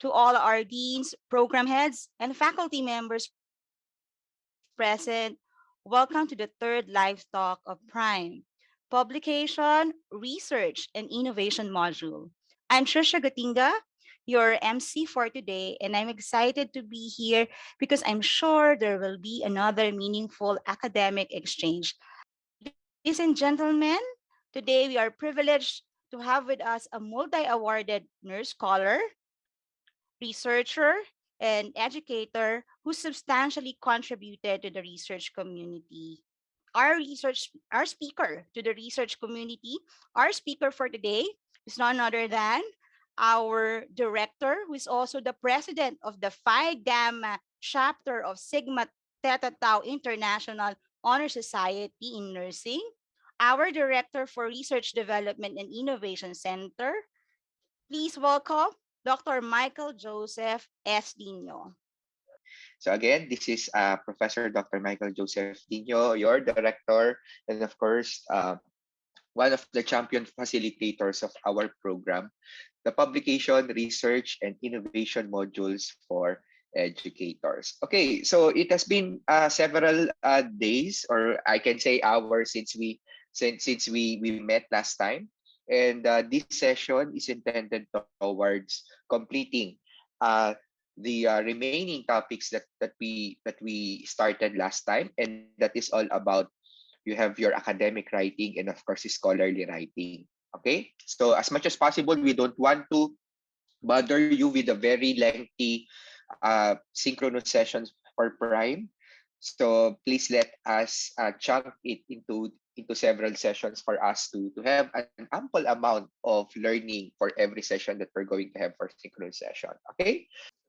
To all our deans, program heads, and faculty members present, welcome to the third live talk of Prime, Publication, Research, and Innovation module. I'm Trisha Gatinga, your MC for today, and I'm excited to be here because I'm sure there will be another meaningful academic exchange. Ladies and gentlemen, today we are privileged to have with us a multi-awarded nurse scholar, researcher, and educator who substantially contributed to the research community. Our speaker to the research community, our speaker for today is none other than our director, who is also the president of the Phi Gamma chapter of Sigma Theta Tau International Honor Society in Nursing, our director for Research Development and Innovation Center. Please welcome Dr. Michael Joseph S. Dino. So again, this is Professor Dr. Michael Joseph Dino, your director, and of course, one of the champion facilitators of our program, the publication, research, and innovation modules for educators. Okay, so it has been several days, or I can say hours, since we met last time, and this session is intended towards completing uh, the remaining topics that we started last time, and that is all about you have your academic writing and of course scholarly writing. Okay, so as much as possible, we don't want to bother you with a very lengthy synchronous sessions for Prime. So please let us chunk it into several sessions for us to have an ample amount of learning for every session that we're going to have for synchronous session. Okay,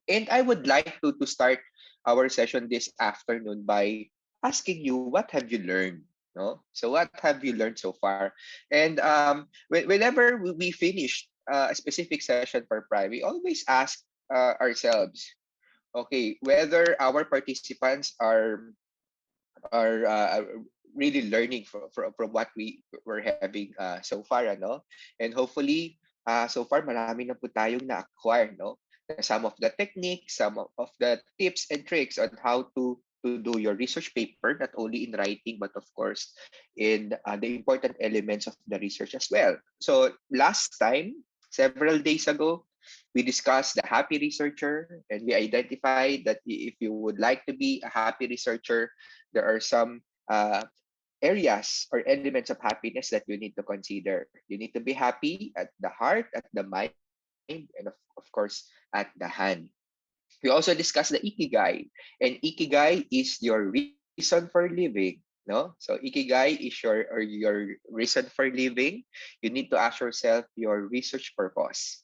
and I would like to start our session this afternoon by asking you, what have you learned? No? So what have you learned so far? And whenever we finish a specific session for Prime, we always ask ourselves, okay, whether our participants are really learning from what we were having so far, ano? And hopefully, so far marami na po tayong na-acquire, no? Some of the techniques, some of the tips and tricks on how to do your research paper, not only in writing, but of course in the important elements of the research as well. So last time, several days ago, we discussed the happy researcher, and we identified that if you would like to be a happy researcher, there are some areas or elements of happiness that you need to consider. You need to be happy at the heart, at the mind, and of course, at the hand. We also discussed the ikigai, and ikigai is your reason for living. No, so ikigai is your reason for living. You need to ask yourself your research purpose.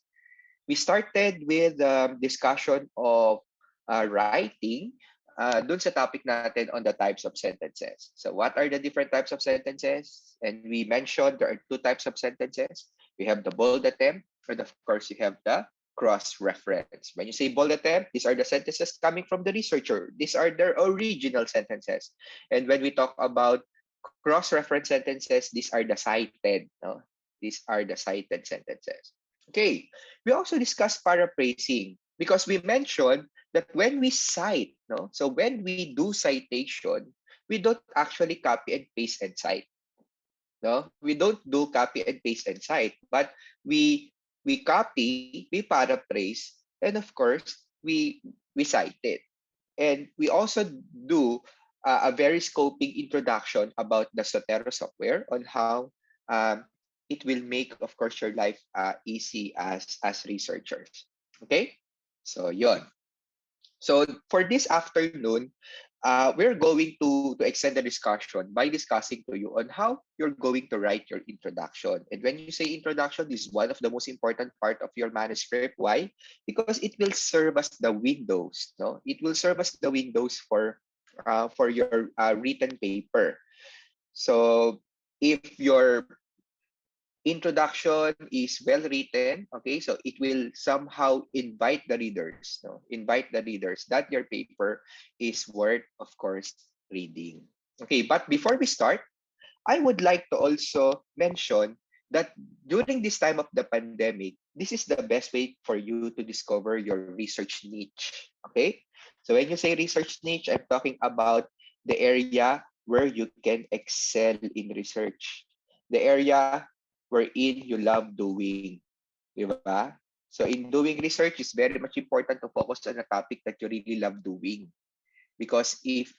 We started with discussion of writing dun sa topic natin on the types of sentences. So what are the different types of sentences? And we mentioned there are two types of sentences. We have the bold attempt, and of course you have the cross-reference. When you say bold attempt, these are the sentences coming from the researcher. These are their original sentences. And when we talk about cross-reference sentences, these are the cited. No? These are the cited sentences. Okay, we also discussed paraphrasing because we mentioned that when we cite, no, so when we do citation, we don't actually copy and paste and cite. No, we don't do copy and paste and cite, but we copy, we paraphrase, and of course we cite it. And we also do a very scoping introduction about the Sotero software on how it will make, of course, your life easy as researchers. Okay, so yon. So for this afternoon, we're going to extend the discussion by discussing to you on how you're going to write your introduction. And when you say introduction, this is one of the most important part of your manuscript. Why? Because it will serve as the windows. No, it will serve as the windows for your written paper. So if your introduction is well written, okay, so it will somehow invite the readers, no, invite the readers that your paper is worth, of course, reading. Okay, but before we start, I would like to also mention that during this time of the pandemic, this is the best way for you to discover your research niche. Okay? So when you say research niche, I'm talking about the area where you can excel in research. The area wherein you love doing. Diba? So in doing research, it's very much important to focus on a topic that you really love doing. Because if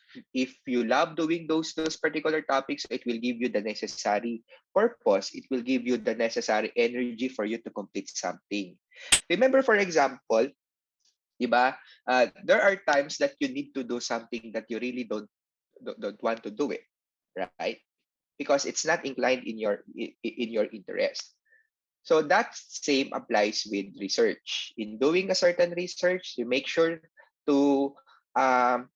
you love doing those particular topics, it will give you the necessary purpose, it will give you the necessary energy for you to complete something. Remember, for example, diba, there are times that you need to do something that you really don't want to do it, right? Because it's not inclined in your interest. So that same applies with research. In doing a certain research, you make sure to um,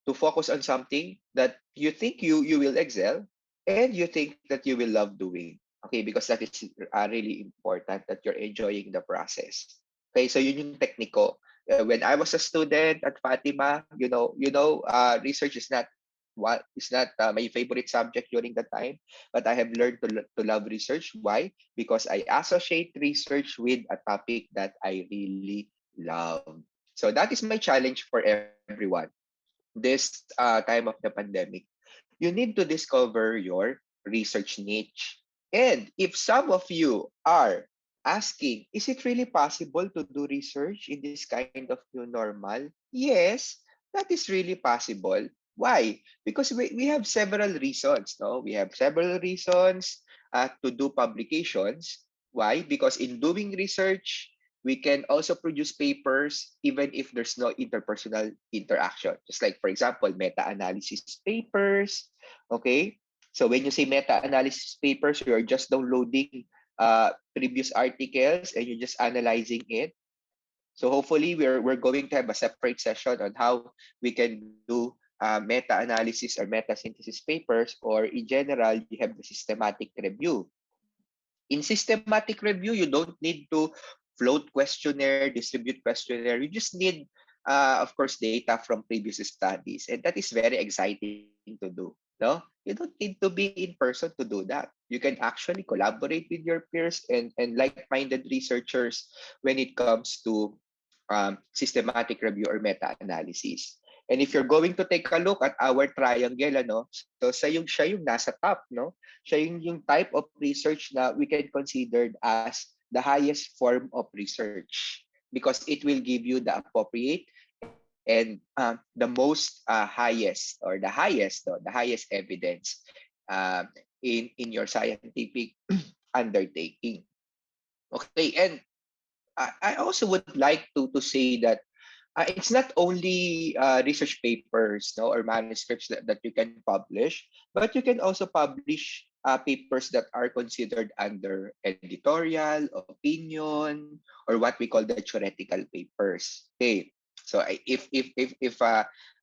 to focus on something that you think you will excel and you think that you will love doing. Okay, because that is really important that you're enjoying the process. Okay, so yun yung technico. When I was a student at Fatima, research is not my favorite subject during that time, but I have learned to love research. Why? Because I associate research with a topic that I really love. So that is my challenge for everyone this time of the pandemic. You need to discover your research niche. And if some of you are asking, is it really possible to do research in this kind of new normal? Yes, that is really possible. Why? Because we have several reasons. No, we have several reasons to do publications. Why? Because in doing research, we can also produce papers even if there's no interpersonal interaction. Just like, for example, meta-analysis papers. Okay? So when you say meta-analysis papers, you're just downloading previous articles and you're just analyzing it. So hopefully we're going to have a separate session on how we can do meta-analysis or meta-synthesis papers, or in general, you have the systematic review. In systematic review, you don't need to float questionnaire, distribute questionnaire. You just need, of course, data from previous studies. And that is very exciting to do. No? You don't need to be in person to do that. You can actually collaborate with your peers and like-minded researchers when it comes to systematic review or meta-analysis. And if you're going to take a look at our triangle, so siya yung nasa top, no? Siya yung type of research na we can consider as the highest form of research because it will give you the appropriate and the most highest or the highest evidence uh, in your scientific undertaking. Okay, and I also would like to say that it's not only research papers, no, or manuscripts that you can publish, but you can also publish papers that are considered under editorial, opinion, or what we call the theoretical papers. Okay, so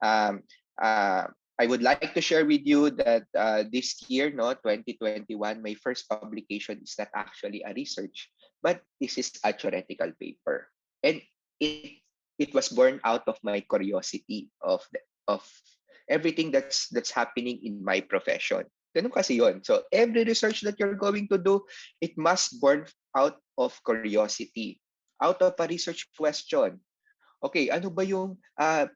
um, uh, I would like to share with you that this year, no, 2021, my first publication is not actually a research, but this is a theoretical paper, and it it was born out of my curiosity of everything that's happening in my profession. Ganun kasi yun. So every research that you're going to do, it must born out of curiosity, out of a research question. Okay, ano ba yung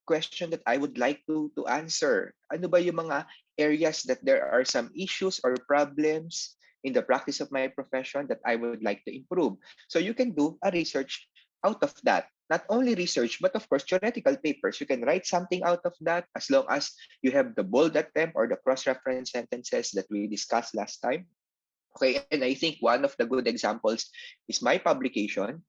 question that I would like to answer? Ano ba yung mga areas that there are some issues or problems in the practice of my profession that I would like to improve? So you can do a research out of that. Not only research, but of course, theoretical papers. You can write something out of that as long as you have the bold attempt or the cross-reference sentences that we discussed last time. Okay, and I think one of the good examples is my publication.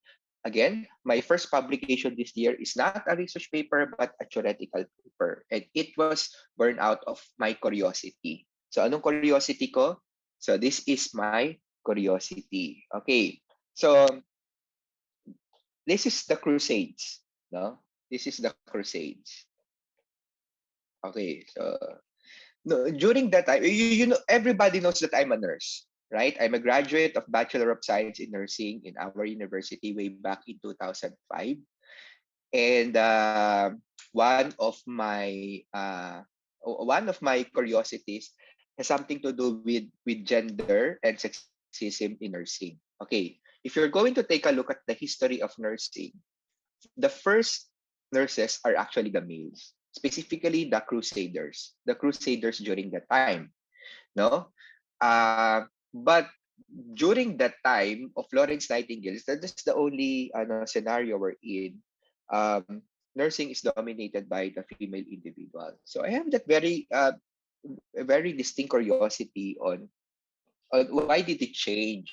Again, my first publication this year is not a research paper, but a theoretical paper. And it was born out of my curiosity. So anong curiosity ko? So this is my curiosity. Okay. So this is the Crusades. No? This is the Crusades. Okay. So no, during that time, you know, everybody knows that I'm a nurse, right? I'm a graduate of Bachelor of Science in Nursing in our university way back in 2005. And one of my curiosities has something to do with gender and sexism in nursing. Okay. if you're going to take a look at the history of nursing, the first nurses are actually the males, specifically the crusaders during that time, no? But during that time of Florence Nightingale, that is the only scenario we're in. Um, Nursing is dominated by the female individual. So I have that a very distinct curiosity on why did it change?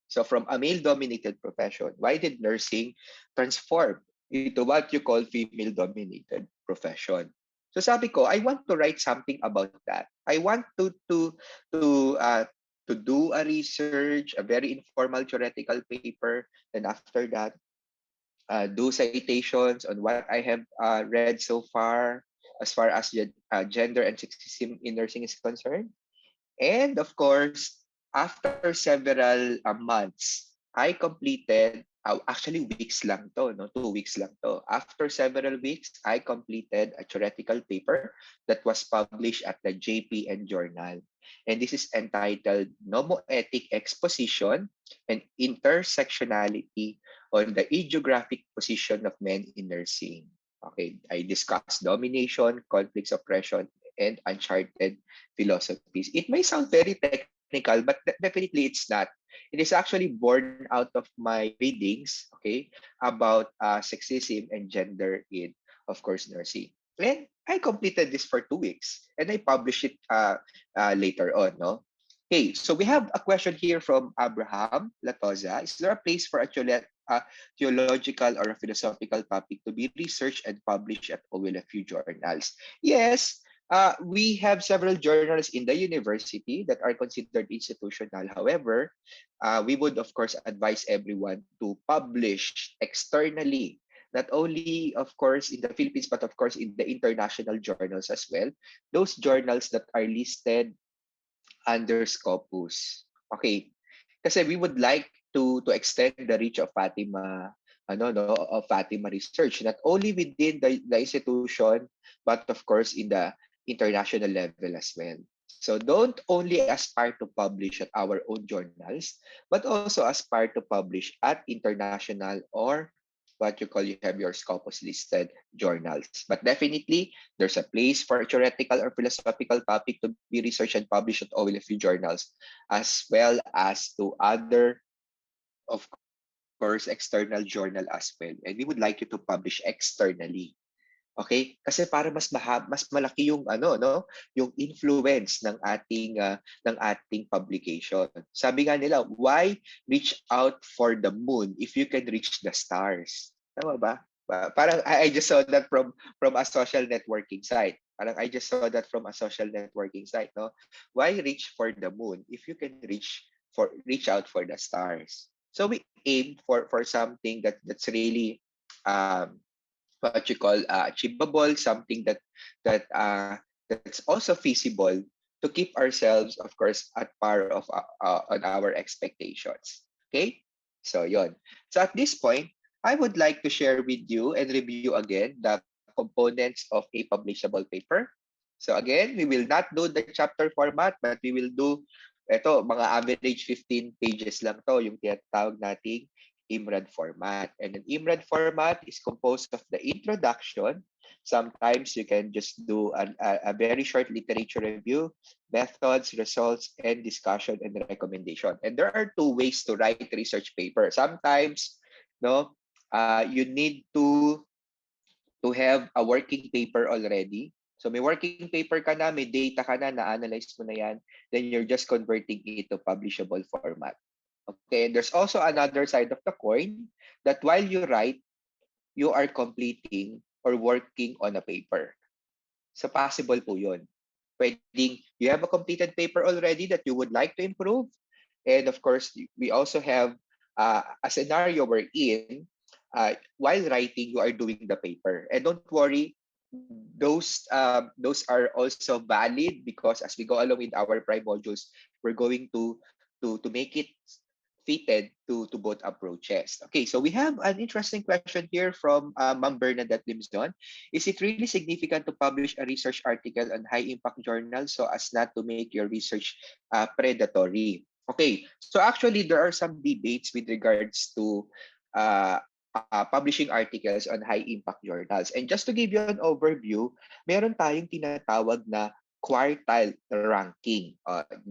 So from a male-dominated profession, why did nursing transform into what you call female-dominated profession? So sabi ko, I want to write something about that. I want to uh, to do a research, a very informal theoretical paper, and after that, do citations on what I have read so far as gender and sexism in nursing is concerned. And of course, after several months, I completed, actually weeks lang to, no? 2 weeks lang to. After several weeks, I completed a theoretical paper that was published at the JPN Journal. And this is entitled Nomoetic Exposition and Intersectionality on the Geographic Position of Men in Nursing. Okay, I discussed domination, conflicts, oppression, and uncharted philosophies. It may sound very technical, but definitely it's not. It is actually born out of my readings, okay, about sexism and gender in, of course, nursing. And I completed this for 2 weeks, and I published it later on, no? Okay, so we have a question here from Abraham Latoza. Is there a place for theological or a philosophical topic to be researched and published at OLFU journals? Yes, we have several journals in the university that are considered institutional. However, we would, of course, advise everyone to publish externally, not only, of course, in the Philippines, but of course, in the international journals as well. Those journals that are listed under Scopus. Okay. Kasi we would like to extend the reach of Fatima of Fatima research, not only within the institution, but of course in the international level as well. So don't only aspire to publish at our own journals, but also aspire to publish at international or what you call, you have your Scopus listed journals. But definitely, there's a place for a theoretical or philosophical topic to be researched and published at OLFU journals, as well as to other, of course, external journal as well. And we would like you to publish externally. Okay? Kasi para mas malaki yung yung influence ng ating publication. Sabi nga nila, why reach out for the moon if you can reach the stars? Tama ba? Parang I just saw that from a social networking site. Parang I just saw that from a social networking site, no? Why reach for the moon if you can reach out for the stars? So we aim for something that's really um what you call achievable, something that's also feasible to keep ourselves, of course, at par of on our expectations. Okay, so yon. So at this point, I would like to share with you and review again the components of a publishable paper. So again, we will not do the chapter format, but we will do mga average 15 pages lang to, yung tinatawag nating IMRAD format. And an IMRAD format is composed of the introduction. Sometimes you can just do a very short literature review, methods, results, and discussion and recommendation. And there are two ways to write research paper. Sometimes, no, you need to have a working paper already. So may working paper ka na, may data ka na-analyze mo na yan, then you're just converting it to publishable format. Okay, and there's also another side of the coin that while you write, you are completing or working on a paper. So possible po yun. Pwedeng you have a completed paper already that you would like to improve. And of course, we also have a scenario wherein while writing, you are doing the paper. And don't worry, those are also valid because as we go along with our prime modules, we're going to make it fitted to both approaches. Okay, so we have an interesting question here from Ma'am Bernadette Limzon. Is it really significant to publish a research article on high impact journal so as not to make your research predatory? Okay, so actually there are some debates with regards to uh, publishing articles on high impact journals. And just to give you an overview, meron tayong tinatawag na quartile ranking.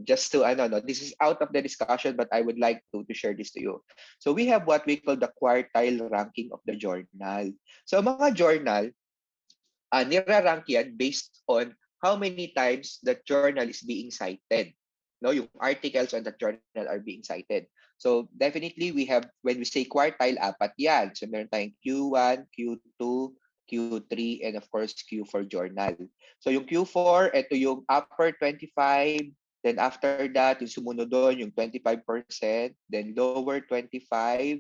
Just to ano no, this is out of the discussion, but I would like to share this to you. So we have what we call the quartile ranking of the journal. So mga journal, nirarank yan based on how many times that journal is being cited. No, yung articles on that journal are being cited. So definitely we have, when we say quartile, apat yan. So meron tayong Q1, Q2, Q3, and of course Q4 journal. So yung Q4, ito yung upper 25, then after that, yung sumunod doon, yung 25%, then lower 25,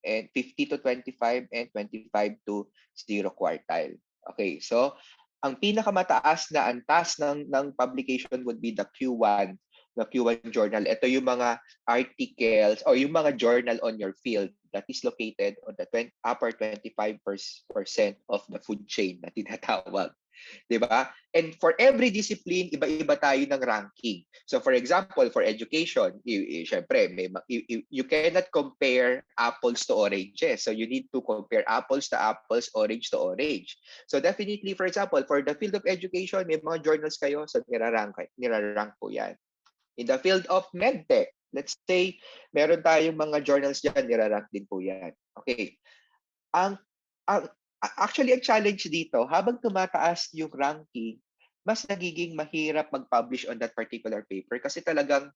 and 50 to 25, and 25 to 0 quartile. Okay, so ang pinakamataas na antas ng publication would be the Q1 journal. Ito yung mga articles or yung mga journal on your field that is located on the upper 25% of the food chain na tinatawag. 'Di ba? And for every discipline, iba-iba tayo ng ranking. So for example, for education, syempre you cannot compare apples to oranges. So you need to compare apples to apples, orange to orange. So definitely, for example, for the field of education, may mga journals kayo, so nirarank po 'yan. In the field of medtech, let's say meron tayong mga journals diyan, nirarank din po 'yan. Okay. Ang ang actually ang challenge dito, habang tumataas yung ranking, mas nagiging mahirap mag-publish on that particular paper kasi talagang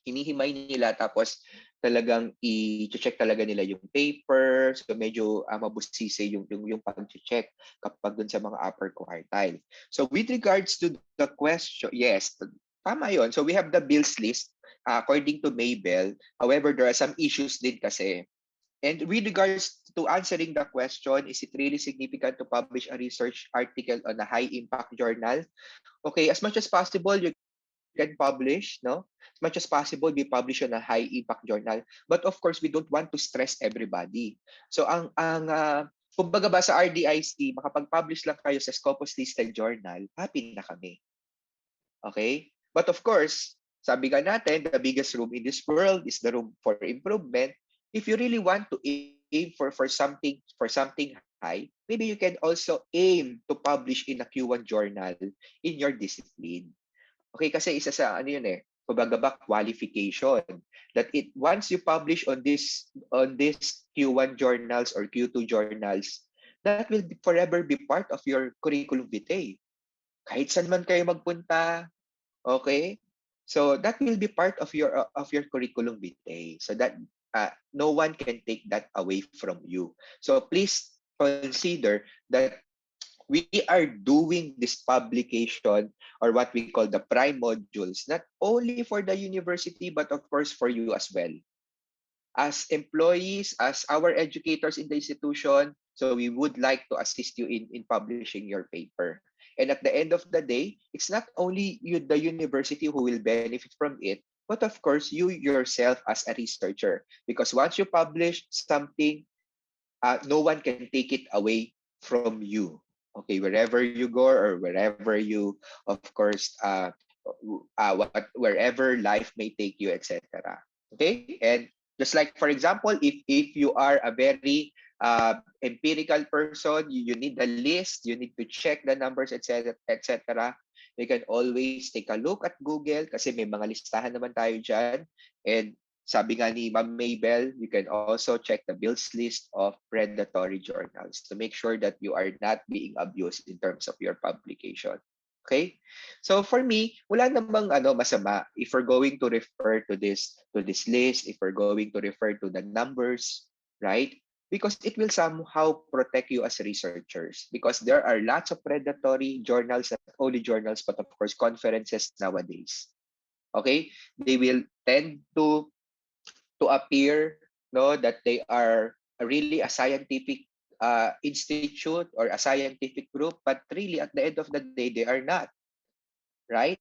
hinihimay nila, tapos talagang i-check talaga nila yung paper. So medyo mabusisi yung pag-check kapag dun sa mga upper quartile. So with regards to the question, yes, tama yon. So we have the bills list according to Maybell. However, there are some issues din kasi. And with regards to answering the question, is it really significant to publish a research article on a high impact journal? Okay, as much as possible, you can publish, no? As much as possible, be published on a high impact journal. But of course, we don't want to stress everybody. So kumbaga ba sa RDIC, makapag-publish lang kayo sa Scopus listed journal, happy na kami. Okay? But of course, sabi nga natin, the biggest room in this world is the room for improvement. If you really want to aim for something high, maybe you can also aim to publish in a Q1 journal in your discipline. Okay, kasi isa sa ano yun kumbaga ba qualification, that it once you publish on this Q1 journals or Q2 journals, that will forever be part of your curriculum vitae. Kahit saan man kayo magpunta, okay? So that will be part of your curriculum vitae. So that no one can take that away from you. So please consider that we are doing this publication or what we call the prime modules not only for the university but of course for you as well, as employees, as our educators in the institution. So we would like to assist you in publishing your paper. And at the end of the day, it's not only you, the university, who will benefit from it, but of course you yourself as a researcher. Because once you publish something, no one can take it away from you. Okay, wherever you go or wherever you, of course, wherever life may take you, etc. Okay, and just like for example, if you are a very empirical person, you need the list, you need to check the numbers, etc., etc. You can always take a look at Google kasi may mga listahan naman tayo dyan. And sabi nga ni Ma'am Maybell, you can also check the bills list of predatory journals to make sure that you are not being abused in terms of your publication. Okay? So for me, wala namang masama if we're going to refer to this list, if we're going to refer to the numbers, right? Because it will somehow protect you as researchers, because there are lots of predatory journals, not only journals but of course conferences nowadays. Okay? They will tend to appear, no, that they are really a scientific institute or a scientific group, but really at the end of the day they are not, right?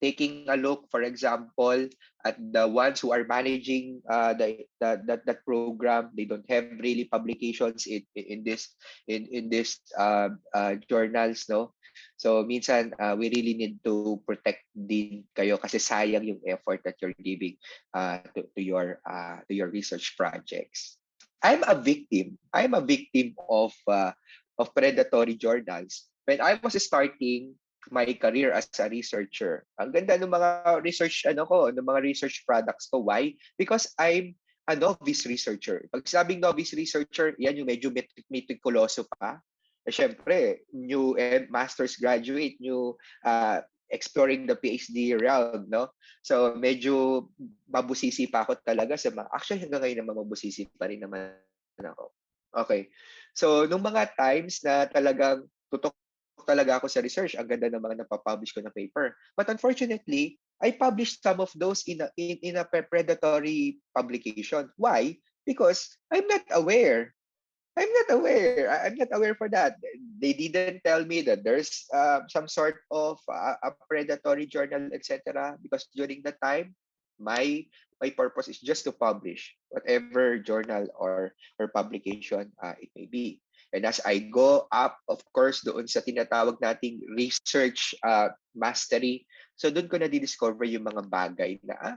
taking a look, for example, at the ones who are managing that program. They don't have really publications in this journals, no. So minsan we really need to protect din kayo kasi sayang yung effort that you're giving to your research projects. I'm a victim of predatory journals. When I was starting my career as a researcher, ang ganda ng mga research ng mga research products ko. Why? Because I'm a novice researcher. Pag sabing novice researcher, yan yung medyo meticuloso pa. Eh, syempre, new master's graduate, new exploring the PhD round, no? So, medyo mabusisi pa ako talaga sa mga, actually hanggang ngayon naman mabusisi pa rin naman ako. Okay. So, nung mga times na talagang tutok talaga ako sa research, ang ganda ng mga napapublish ko na paper. But unfortunately, I published some of those in a predatory publication. Why? Because I'm not aware for that. They didn't tell me that there's some sort of a predatory journal, etc. Because during that time, my my purpose is just to publish whatever journal or publication it may be. And as I go up, of course, doon sa tinatawag nating research mastery, so doon ko na di-discover yung mga bagay na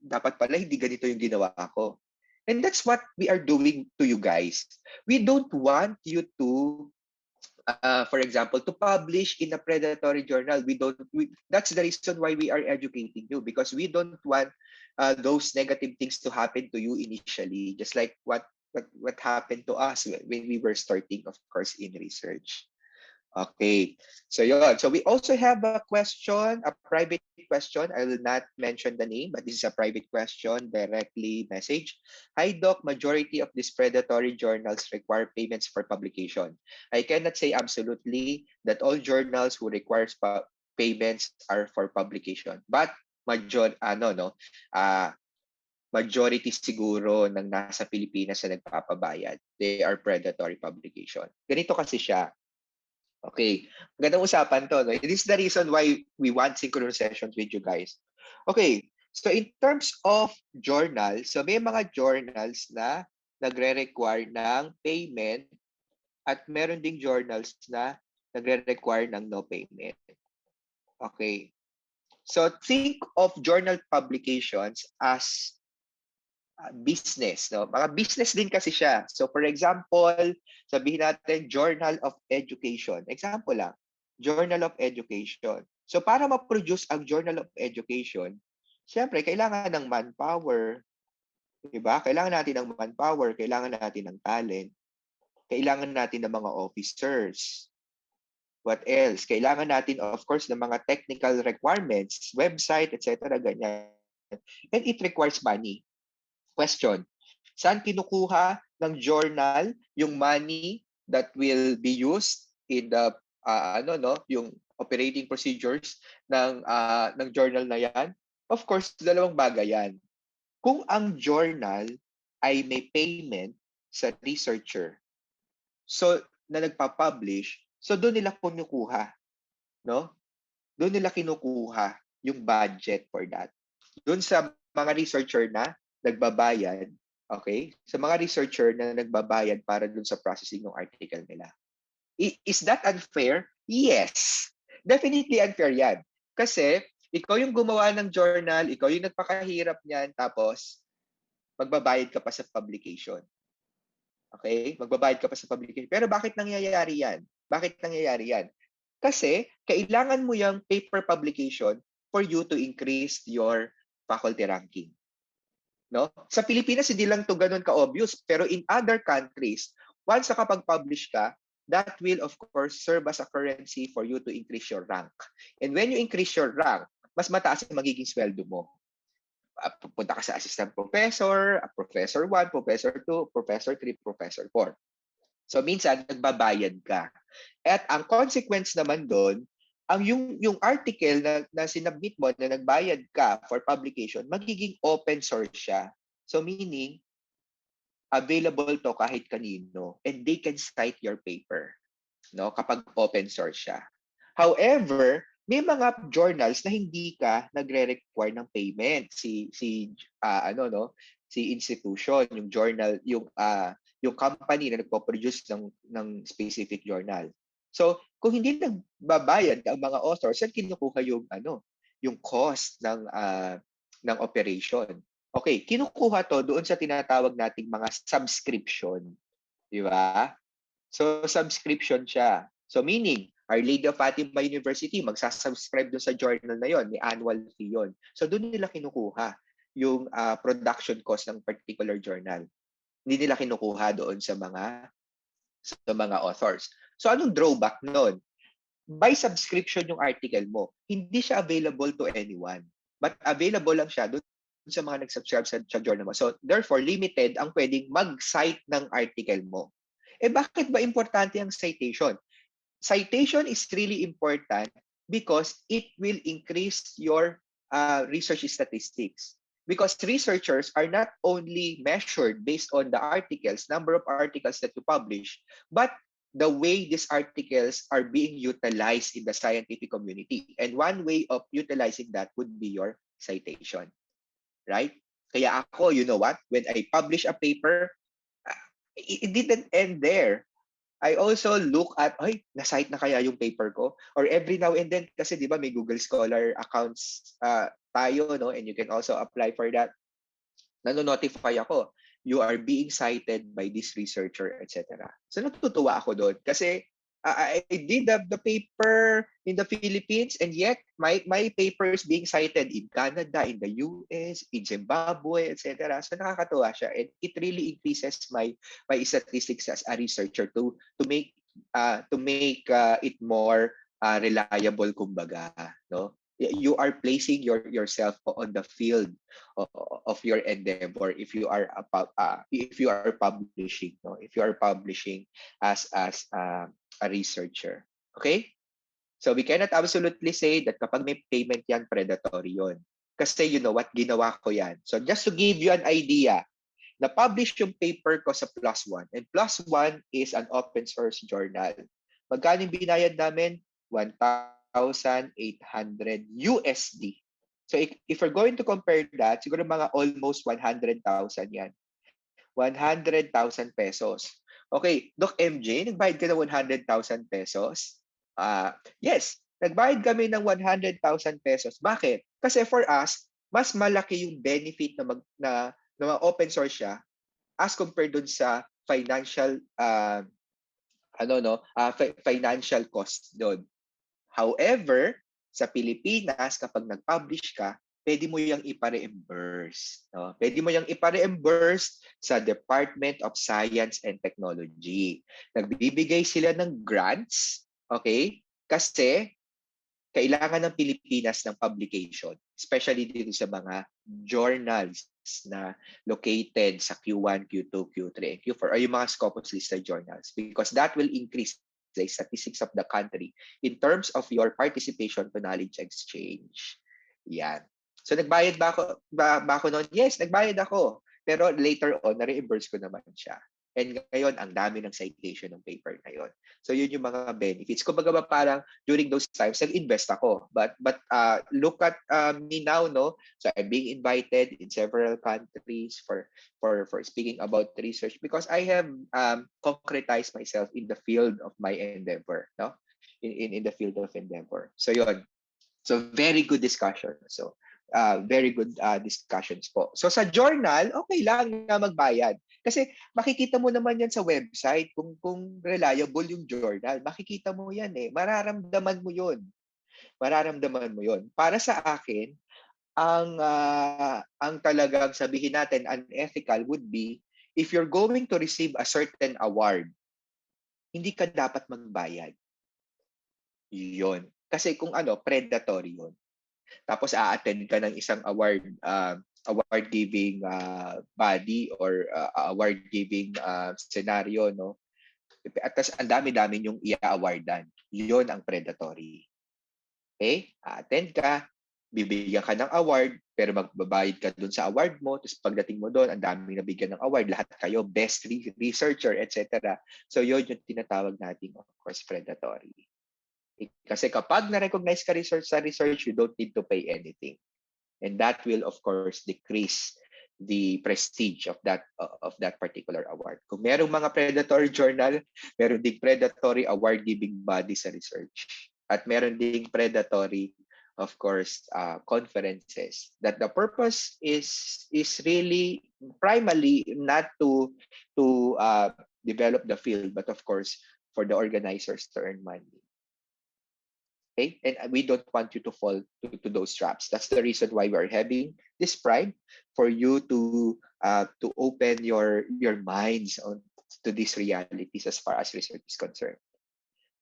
dapat pala hindi ganito yung ginawa ko. And that's what we are doing to you guys. We don't want you to, for example, to publish in a predatory journal. That's the reason why we are educating you, because we don't want those negative things to happen to you initially, just like what happened to us when we were starting, of course, in research. Okay. So yun. So we also have a question, a private question. I will not mention the name, but this is a private question, directly message. Hi Doc, majority of these predatory journals require payments for publication. I cannot say absolutely that all journals who requires payments are for publication. But uh, majority siguro ng nasa Pilipinas na nagpapabayad. They are predatory publication. Ganito kasi siya. Okay. Magandang usapan to. No? This is the reason why we want synchronous sessions with you guys. Okay. So in terms of journals, so may mga journals na nagre-require ng payment at meron ding journals na nagre-require ng no payment. Okay. So think of journal publications as business, no? Mga business din kasi siya. So for example, sabihin natin Journal of Education. Example lang, Journal of Education. So para ma-produce ang Journal of Education, siyempre kailangan ng manpower, 'di ba? Kailangan natin ng manpower, kailangan natin ng talent, kailangan natin ng mga officers. What else? Kailangan natin of course ng mga technical requirements, website, etc. ganyan. And it requires money. Question, saan kinukuha ng journal yung money that will be used in the yung operating procedures ng journal na yan? Of course, dalawang bagay yan. Kung ang journal ay may payment sa researcher, so na nagpa-publish, so doon nila kinukuha, no? Doon nila kinukuha yung budget for that. Doon sa mga researcher na nagbabayad, okay? Sa mga researcher na nagbabayad para doon sa processing ng article nila. Is that unfair? Yes. Definitely unfair yan. Kasi ikaw yung gumawa ng journal, ikaw yung nagpakahirap niyan, tapos magbabayad ka pa sa publication. Okay? Magbabayad ka pa sa publication. Pero bakit nangyayari yan? Bakit nangyayari yan? Kasi kailangan mo yung paper publication for you to increase your faculty ranking. No? Sa Pilipinas, hindi lang to ganun ka-obvious. Pero in other countries, once nakapag-publish ka, that will of course serve as a currency for you to increase your rank. And when you increase your rank, mas mataas ang magiging sweldo mo. Pupunta ka sa assistant professor, professor 1, professor 2, professor 3, professor 4. So minsan nagbabayad ka. At ang consequence naman doon, ang yung article na sinubmit mo na nagbayad ka for publication, magiging open source siya. So meaning, available to kahit kanino and they can cite your paper, no, kapag open source siya. However, may mga journals na hindi ka nagre-require ng payment. Ano no, si institution, yung journal, yung company na nagpo-produce ng specific journal. So, kung hindi nagbabayad ang mga authors, saan kinukuha yung yung cost ng operation? Okay, kinukuha to doon sa tinatawag nating mga subscription, di ba? So, subscription siya. So, meaning, Our Lady of Fatima University, magsasubscribe doon sa journal na yon, may annual fee yon. So, doon nila kinukuha yung production cost ng particular journal. Hindi nila kinukuha doon sa mga authors. So, anong drawback noon? By subscription yung article mo, hindi siya available to anyone. But available lang siya doon sa mga nag-subscribe sa journal mo. So, therefore, limited ang pwedeng mag-cite ng article mo. Eh bakit ba importante ang citation? Citation is really important because it will increase your research statistics. Because researchers are not only measured based on the articles, number of articles that you publish, but the way these articles are being utilized in the scientific community. And one way of utilizing that would be your citation, right? Kaya ako, you know what? When I publish a paper, it didn't end there. I also look at, ay, na-cite na kaya yung paper ko? Or every now and then, kasi di ba may Google Scholar accounts tayo, no? And you can also apply for that. Nano-notify ako, you are being cited by this researcher, etc. So natutuwa ako doon kasi I did the paper in the Philippines and yet my paper is being cited in Canada, in the US, in Zimbabwe, etc. So nakakatuwa siya and it really increases my statistics as a researcher to make it more reliable kumbaga, no? You are placing yourself on the field of your endeavor if you are publishing, no, if you are publishing as a researcher. Okay, so we cannot absolutely say that kapag may payment yan, predatory yon, kasi you know what, ginawa ko yan. So just to give you an idea, na-publish yung paper ko sa Plus One, and Plus One is an open source journal. Magkano yung binayad namin? 1,800 USD. So if we're going to compare that, siguro mga almost 100,000 yan. 100,000 pesos. Okay, Doc MJ, nagbayad ka ng 100,000 pesos? Yes, nagbayad kami ng 100,000 pesos. Bakit? Kasi for us, mas malaki yung benefit na open source siya as compared dun sa financial financial cost doon. However, sa Pilipinas, kapag nag-publish ka, pwede mo yung ipa-reimburse. No? Pwede mo yung ipa-reimburse sa Department of Science and Technology. Nagbibigay sila ng grants, okay? Kasi kailangan ng Pilipinas ng publication, especially dito sa mga journals na located sa Q1, Q2, Q3, and Q4, or yung mga Scopus listed journals, because that will increase the statistics of the country in terms of your participation to knowledge exchange. Yan. So nagbayad ba ako noon? Yes, nagbayad ako. Pero later on, na-reimburse ko naman siya. And ngayon, ang dami ng citation ng paper ngayon. So yun yung mga benefits. Kumbaga ba parang during those times, nag-invest ako. But look at me now, no? So I'm being invited in several countries for speaking about research because I have concretized myself in the field of my endeavor, no? In the field of endeavor. So yun. So very good discussion. So very good discussions po. So sa journal, okay lang na magbayad. Kasi makikita mo naman yan sa website kung reliable yung journal. Makikita mo yan eh. Mararamdaman mo yun. Mararamdaman mo yun. Para sa akin, ang talagang sabihin natin unethical would be if you're going to receive a certain award, hindi ka dapat magbayad. Yun. Kasi kung predatory yun. Tapos a-attend ka ng isang award giving body or award giving scenario, no? At tas ang dami-dami yung i-awardan. 'Yon ang predatory. Okay? A-attend ka, bibigyan ka ng award, pero magbabayad ka dun sa award mo, tapos pagdating mo doon, ang daming nabigyan ng award, lahat kayo best researcher, etc. So 'yon yung tinatawag nating of course predatory. Kasi kapag na-recognize ka sa research, you don't need to pay anything. And that will, of course, decrease the prestige of that particular award. Kung merong mga predatory journal, meron ding predatory award-giving body sa research. At meron ding predatory, of course, conferences. That the purpose is really primarily not to develop the field, but of course, for the organizers to earn money. Okay, and we don't want you to fall to those traps. That's the reason why we are having this pride for you to open your minds on to these realities as far as research is concerned.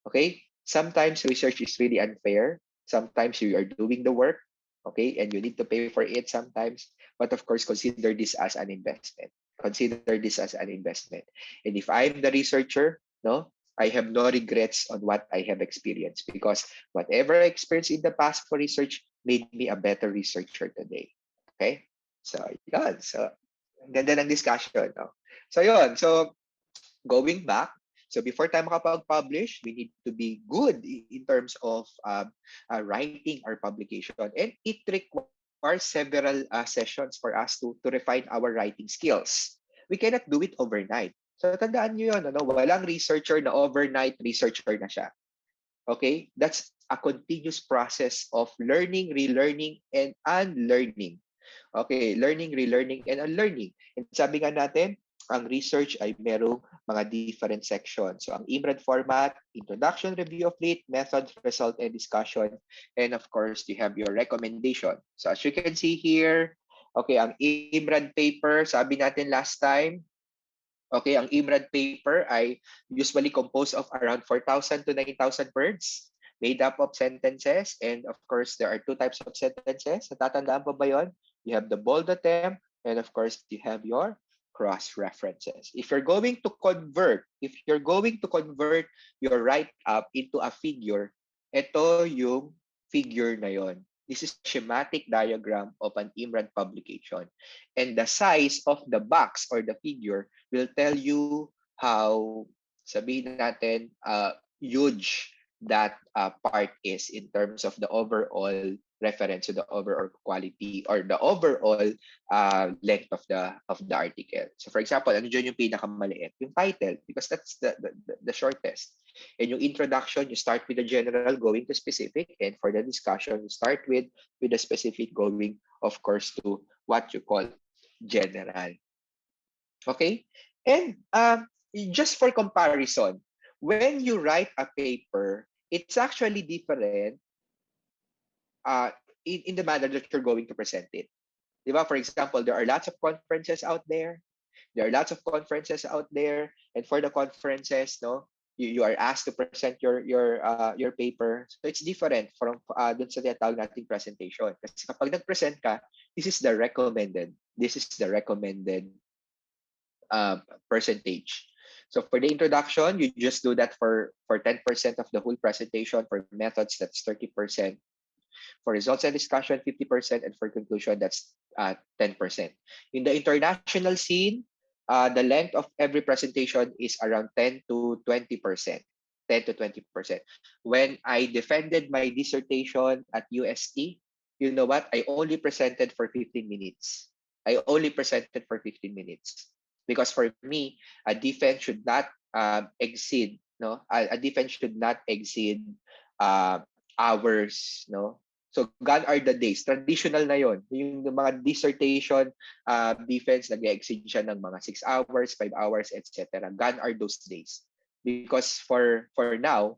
Okay, sometimes research is really unfair. Sometimes you are doing the work, okay, and you need to pay for it sometimes. But of course, consider this as an investment. Consider this as an investment. And if I'm the researcher, no, I have no regrets on what I have experienced, because whatever I experienced in the past for research made me a better researcher today. Okay, so yun. So ganda ng discussion. No? So yun. So going back, so before tayo makapag-publish, we need to be good in terms of writing our publication. And it requires several sessions for us to refine our writing skills. We cannot do it overnight. So tandaan nyo yun, ano? Walang researcher na overnight researcher na siya. Okay? That's a continuous process of learning, relearning, and unlearning. Okay, learning, relearning, and unlearning. And sabi nga natin, ang research ay merong mga different sections. So ang IMRAD format, introduction, review of lit, method, result, and discussion. And of course, you have your recommendation. So as you can see here, okay, ang IMRAD paper, sabi natin last time, okay, ang IMRAD paper ay usually composed of around 4,000 to 9,000 words, made up of sentences. And of course, there are two types of sentences. Natatandaan pa ba yun? You have the bold attempt, and of course, you have your cross references. If you're going to convert your write-up into a figure, ito yung figure na yon. This is a schematic diagram of an IMRAD publication. And the size of the box or the figure will tell you how, sabihin natin, huge that part is in terms of the overall reference to the overall quality or the overall length of the article. So for example, ano dyan yung pinakamaliit? Yung title, because that's the shortest. And yung introduction, you start with the general going to specific, and for the discussion, you start with the specific going, of course, to what you call general. Okay? And just for comparison, when you write a paper, it's actually different uh, in the manner that you're going to present it. Diba? For example, there are lots of conferences out there. There are lots of conferences out there, and for the conferences, no, you are asked to present your paper. So it's different from dun sa tinatawag nating presentation. Kasi kapag nag-present ka, this is the recommended. This is the recommended percentage. So for the introduction, you just do that for 10% of the whole presentation. For methods, that's 30%. For results and discussion, 50%. And for conclusion, that's 10%. In the international scene, the length of every presentation is around 10 to 20%. 10 to 20%. When I defended my dissertation at UST, you know what? I only presented for 15 minutes. I only presented for 15 minutes. Because for me, a defense should not exceed, no? A defense should not exceed hours, no? So, gone are the days. Traditional na yon. Yung mga dissertation defense, nag-exceed siya ng mga 6 hours, 5 hours, etc. Gone are those days. Because for now,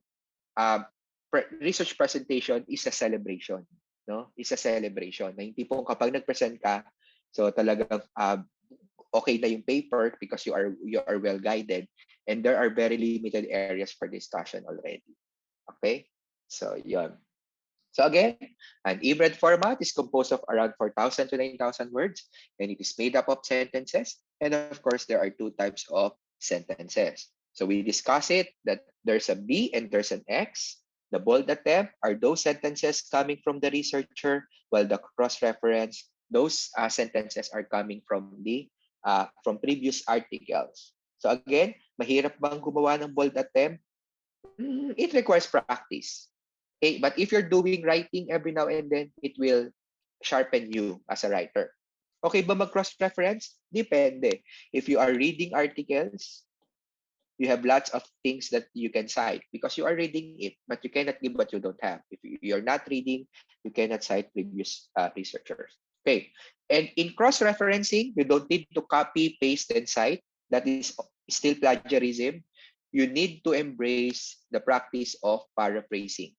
research presentation is a celebration. No? Is a celebration. Na yung tipong kapag nag-present ka, so talagang okay na yung paper because you are well guided, and there are very limited areas for discussion already. Okay? So, yon. So again, an eBread format is composed of around 4,000 to 9,000 words, and it is made up of sentences. And of course, there are two types of sentences. So we discuss it that there's a B and there's an X. The bold attempt are those sentences coming from the researcher, while the cross-reference, those sentences are coming from previous articles. So again, mahirap bang gumawa ng bold attempt? It requires practice. Okay, but if you're doing writing every now and then, it will sharpen you as a writer. Okay ba mag-cross-reference? Depende. If you are reading articles, you have lots of things that you can cite because you are reading it, but you cannot give what you don't have. If you're not reading, you cannot cite previous researchers. Okay. And in cross-referencing, you don't need to copy, paste, and cite. That is still plagiarism. You need to embrace the practice of paraphrasing.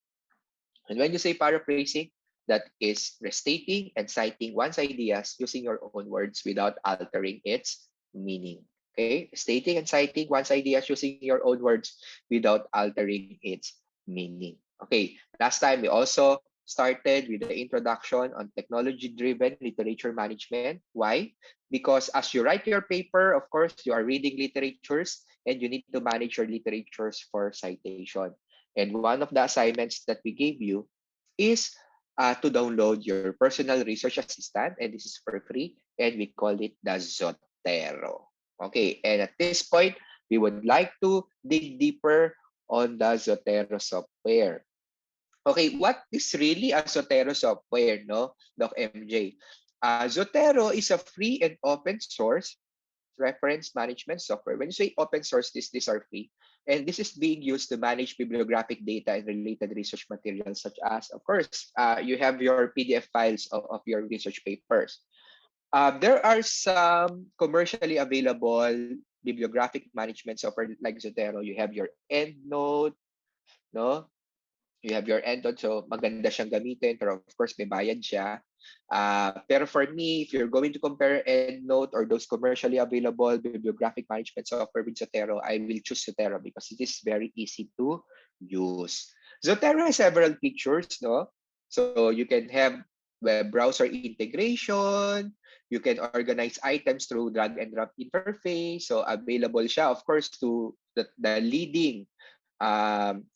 And when you say paraphrasing, that is restating and citing one's ideas using your own words without altering its meaning. Okay? Stating and citing one's ideas using your own words without altering its meaning. Okay. Last time we also started with the introduction on technology-driven literature management. Why? Because as you write your paper, of course, you are reading literatures and you need to manage your literatures for citation. And one of the assignments that we gave you is to download your personal research assistant, and this is for free, and we call it the Zotero. Okay, and at this point, we would like to dig deeper on the Zotero software. Okay, what is really a Zotero software, no, Doc MJ? Zotero is a free and open source reference management software. When you say open source, these are free. And this is being used to manage bibliographic data and related research materials, such as, of course, you have your PDF files of your research papers. There are some commercially available bibliographic management software like Zotero. You have your EndNote, no? You have your EndNote, so maganda siyang gamitin, pero of course may bayad siya. Pero for me, if you're going to compare EndNote or those commercially available bibliographic management software with Zotero, I will choose Zotero because it is very easy to use. Zotero has several features, no? So you can have web browser integration, you can organize items through drag and drop interface. So available siya, of course, to the leading um,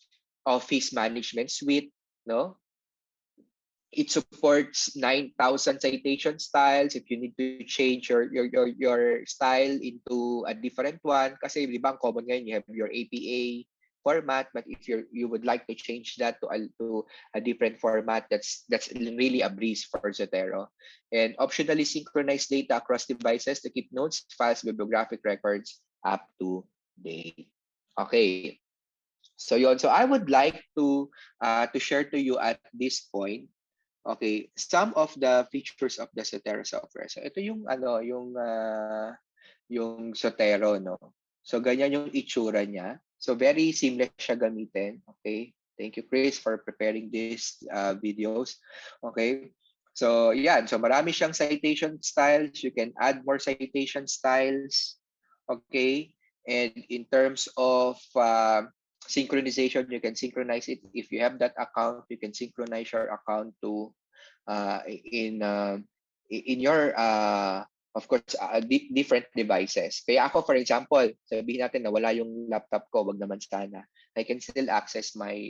Office management suite, no? It supports 9,000 citation styles if you need to change your style into a different one. Kasi di ba ang common ngayon, you have your APA format, but if you would like to change that to a different format, that's really a breeze for Zotero. And optionally synchronize data across devices to keep notes, files, bibliographic records up to date. Okay. So yon. So I would like to share to you at this point, okay, some of the features of the Zotero software. So ito yung ano, yung Zotero, no. So ganyan yung itsura niya. So very seamless siya gamitin. Okay. Thank you, Chris, for preparing these videos. Okay. So yan. So marami siyang citation styles. You can add more citation styles. Okay. And in terms of synchronization, you can synchronize it. If you have that account, you can synchronize your account to uh, in uh, in your of course different devices. Kaya ako, for example, sabihin natin na wala yung laptop ko, wag naman sana. I can still access my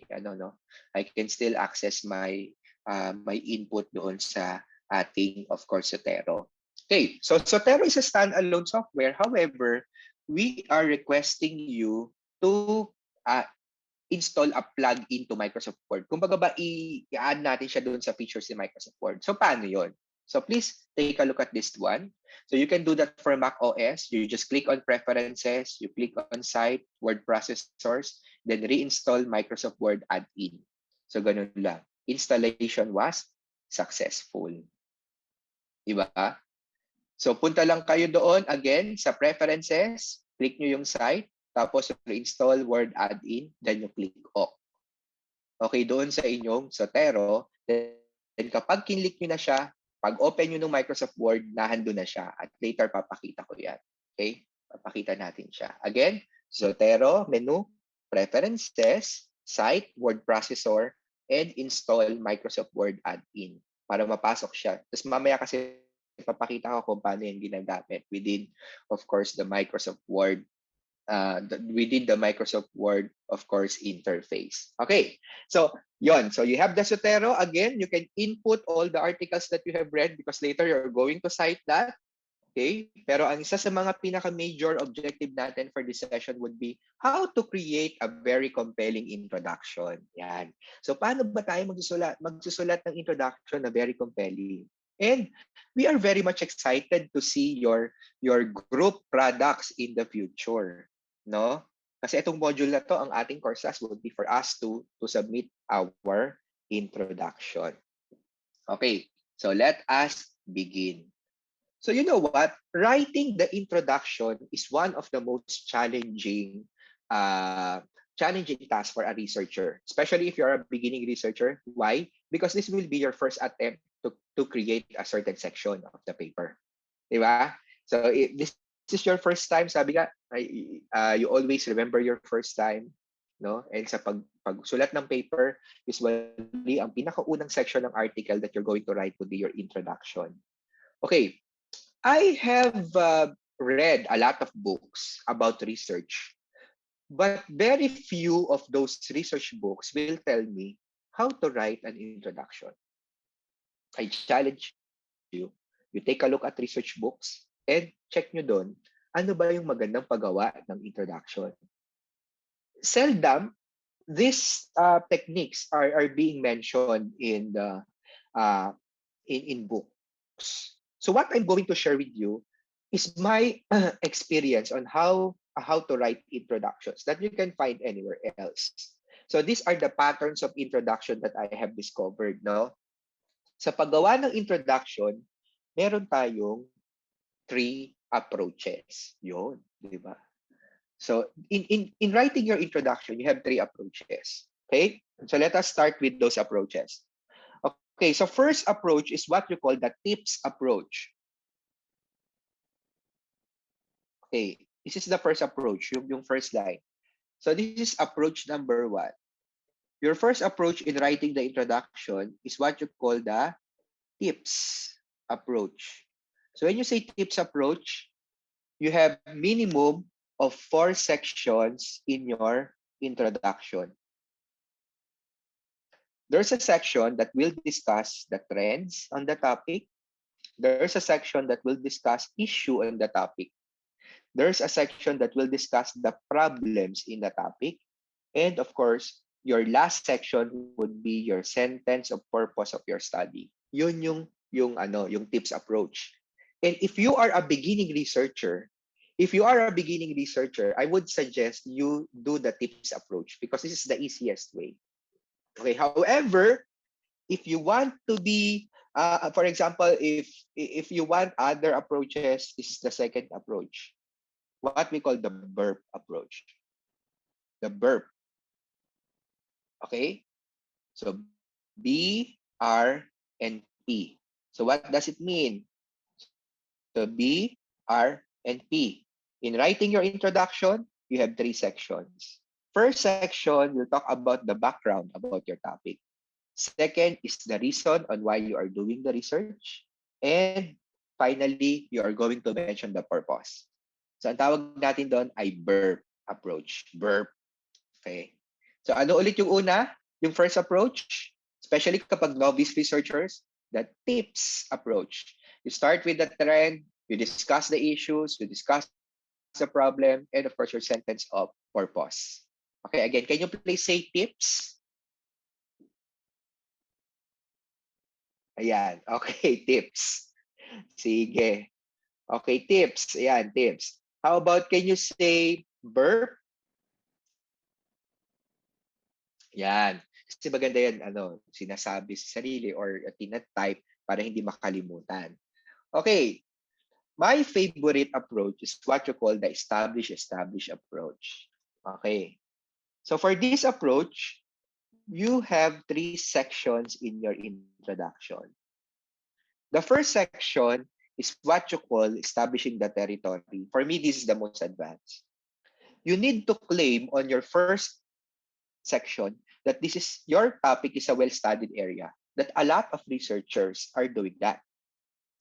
I can still access my input doon sa ating, of course, Zotero. Okay, so Zotero is a standalone software. However, we are requesting you to install a plug-in to Microsoft Word. Kumbaga ba, i-add natin siya doon sa features ni Microsoft Word. So, paano yon? So, please take a look at this one. So, you can do that for Mac OS. You just click on Preferences, you click on Site, Word Processors, then reinstall Microsoft Word add-in. So, ganun lang. Installation was successful. Diba? So, punta lang kayo doon, again, sa Preferences, click nyo yung site, tapos reinstall Word add-in, then you click OK. Okay, doon sa inyong Zotero, then kapag kinlik nyo na siya, pag open nyo ng Microsoft Word, nahando na siya. At later, papakita ko yan. Okay? Papakita natin siya. Again, Zotero, menu, Preferences, Site, Word Processor, and Install Microsoft Word add-in para mapasok siya. Tapos mamaya kasi papakita ko kung paano yan ginagamit within, of course, the Microsoft Word within the Microsoft Word, of course, interface. Okay, so yon. So you have the Zotero. Again, you can input all the articles that you have read because later you're going to cite that. Okay? Pero ang isa sa mga pinaka-major objective natin for this session would be how to create a very compelling introduction. Yan. So paano ba tayo magsusulat ng introduction na very compelling? And we are very much excited to see your group products in the future, no? Kasi itong module na to, ang ating courses would be for us to submit our introduction. Okay. So let us begin. So you know what? Writing the introduction is one of the most uh, challenging tasks for a researcher, especially if you're a beginning researcher. Why? Because this will be your first attempt to create a certain section of the paper. Di ba? So if this is your first time, sabi nga, you always remember your first time, no? And sa pagsulat ng paper, usually ang pinakaunang section ng article that you're going to write would be your introduction. Okay, I have read a lot of books about research, but very few of those research books will tell me how to write an introduction. I challenge you take a look at research books and check nyo doon ano ba yung magandang paggawa ng introduction. Seldom, these techniques are being mentioned in the uh, in books. So what I'm going to share with you is my experience on how to write introductions that you can find anywhere else. So these are the patterns of introduction that I have discovered, no? Sa paggawa ng introduction, meron tayong three approaches. Yun, di ba? So in writing your introduction, you have three approaches. Okay? So let us start with those approaches. Okay, so first approach is what you call the tips approach. Okay, this is the first approach, yung first line. So this is approach number one. Your first approach in writing the introduction is what you call the tips approach. So when you say tips approach, you have minimum of 4 sections in your introduction. There's a section that will discuss the trends on the topic. There's a section that will discuss issue on the topic. There's a section that will discuss the problems in the topic. And of course, your last section would be your sentence of purpose of your study. Yun yung tips approach. And if you are a beginning researcher, I would suggest you do the tips approach because this is the easiest way. Okay, however, if you want to be for example, if you want other approaches, this is the second approach, what we call the burp approach. The burp. Okay? So B, R, and P. So what does it mean? So B, R, and P. In writing your introduction, you have 3 sections. First section will talk about the background about your topic. Second is the reason on why you are doing the research. And finally, you are going to mention the purpose. So ang tawag natin doon ay burp approach. Burp. Okay. So ano ulit yung una? Yung first approach, especially kapag novice researchers, the tips approach. You start with the trend, you discuss the issues, you discuss the problem, and of course your sentence of purpose. Okay, again, can you please say tips? Ayan, okay, tips. Sige. Okay, tips. Ayan, tips. How about, can you say burp? Yan. Kasi maganda yan, sinasabi sa sarili or tinatype para hindi makalimutan. Okay. My favorite approach is what you call the establish approach. Okay. So for this approach, you have 3 sections in your introduction. The first section is what you call establishing the territory. For me, this is the most advanced. You need to claim on your first section that this is your topic is a well-studied area, that a lot of researchers are doing that.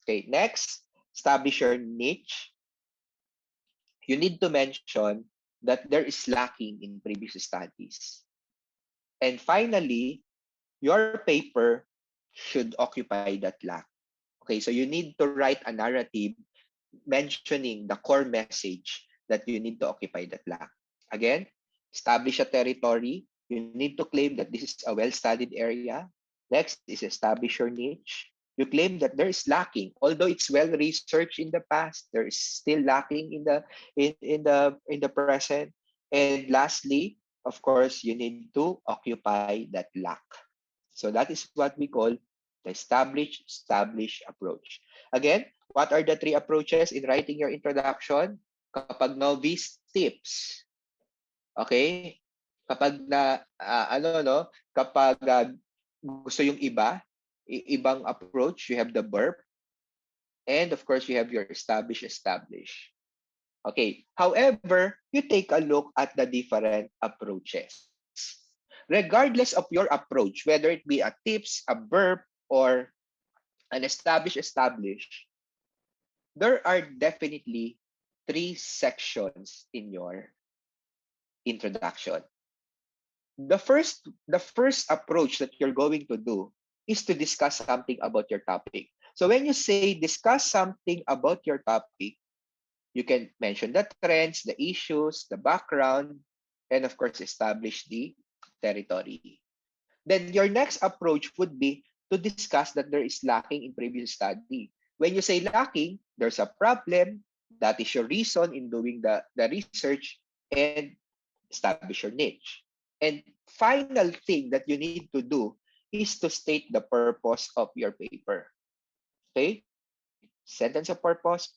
Okay, next, establish your niche. You need to mention that there is lacking in previous studies. And finally, your paper should occupy that lack. Okay, so you need to write a narrative mentioning the core message that you need to occupy that land. Again, establish a territory. You need to claim that this is a well-studied area. Next is establish your niche. You claim that there is lacking, although it's well researched in the past. There is still lacking in the present. And lastly, of course, you need to occupy that lack. So that is what we call the establish approach. Again, what are the three approaches in writing your introduction? Kapag novice, tips. Okay? Kapag kapag gusto yung ibang approach, you have the verb, and of course, you have your establish. Okay. However, you take a look at the different approaches. Regardless of your approach, whether it be a tips, a verb, or an establish, there are definitely three sections in your introduction. The first approach that you're going to do is to discuss something about your topic. So when you say discuss something about your topic, you can mention the trends, the issues, the background, and of course establish the territory. Then your next approach would be to discuss that there is lacking in previous study. When you say lacking, there's a problem. That is your reason in doing the research, and establish your niche. And final thing that you need to do is to state the purpose of your paper. Okay? Sentence of purpose,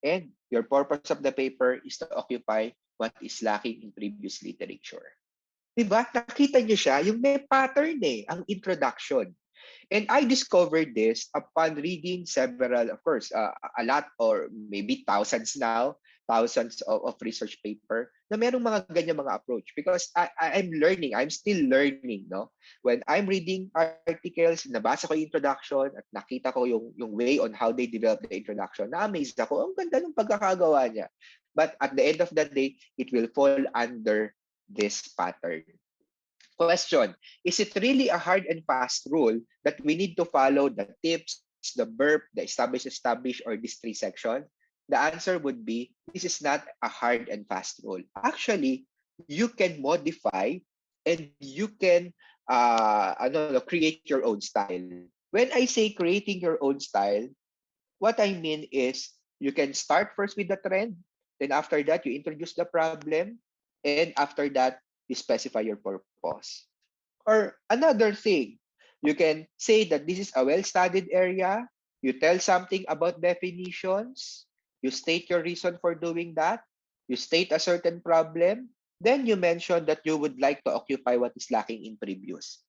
and your purpose of the paper is to occupy what is lacking in previous literature. Diba? Nakita niyo siya, yung may pattern ang introduction. And I discovered this upon reading several, of course, a lot or maybe thousands now, thousands of research paper na merong mga ganyan mga approach because I'm learning, I'm still learning, no? When I'm reading articles, nabasa ko yung introduction at nakita ko yung way on how they develop the introduction, na-amaze ako, ang ganda ng pagkakagawa niya. But at the end of the day, it will fall under this pattern. Question, is it really a hard and fast rule that we need to follow the tips, the verb, the establish, or these three sections? The answer would be, this is not a hard and fast rule. Actually, you can modify and you can create your own style. When I say creating your own style, what I mean is you can start first with the trend, then after that, you introduce the problem, and after that, you specify your purpose. Or another thing, you can say that this is a well-studied area. You tell something about definitions. You state your reason for doing that. You state a certain problem. Then you mention that you would like to occupy what is lacking in previous.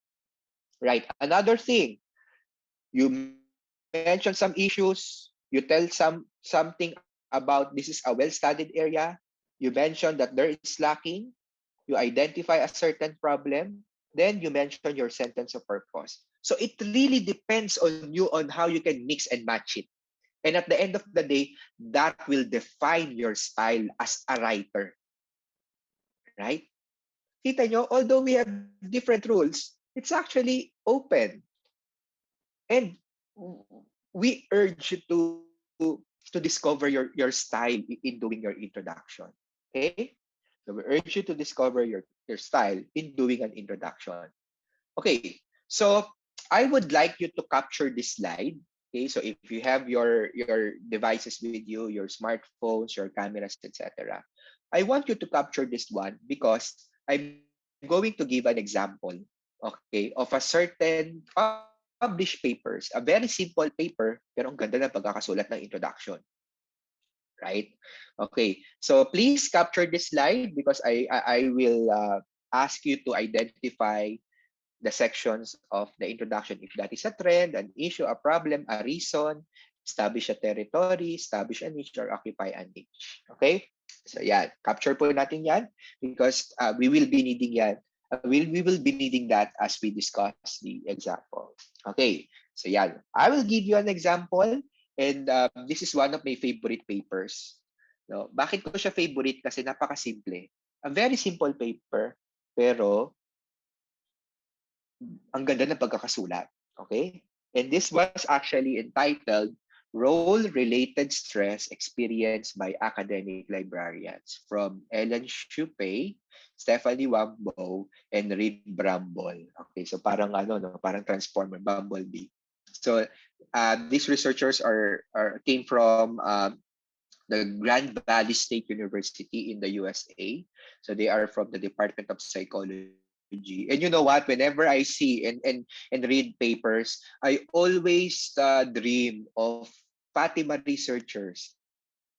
Right. Another thing, you mention some issues. You tell something about this is a well-studied area. You mention that there is lacking. You identify a certain problem, then you mention your sentence of purpose. So it really depends on you on how you can mix and match it. And at the end of the day, that will define your style as a writer, right? Kita nyo, although we have different rules, it's actually open. And we urge you to discover your style in doing your introduction. Okay? So we urge you to discover your style in doing an introduction. Okay, so I would like you to capture this slide. Okay, so if you have your devices with you, your smartphones, your cameras, etc., I want you to capture this one because I'm going to give an example, okay, of a certain published papers, a very simple paper, pero ang ganda ng pagkakasulat ng introduction. Right? Okay. So please capture this slide because I will ask you to identify the sections of the introduction. If that is a trend, an issue, a problem, a reason, establish a territory, establish a niche, or occupy a niche. Okay? So yeah, capture po natin yan because we will be needing yan. We will be needing that as we discuss the example. Okay, so yeah, I will give you an example and this is one of my favorite papers. No, bakit ko siya favorite? Kasi napaka-simple. A very simple paper, pero ang ganda ng pagkakasulat. Okay? And this was actually entitled Role-related stress experienced by academic librarians from Ellen Shupe, Stephanie Wambo, and Reed Bramble. Okay, so parang ano, no, parang Transformer, Bumblebee. So these researchers came from the Grand Valley State University in the USA. So they are from the Department of Psychology. And you know what? Whenever I see and read papers, I always dream of Fatima researchers,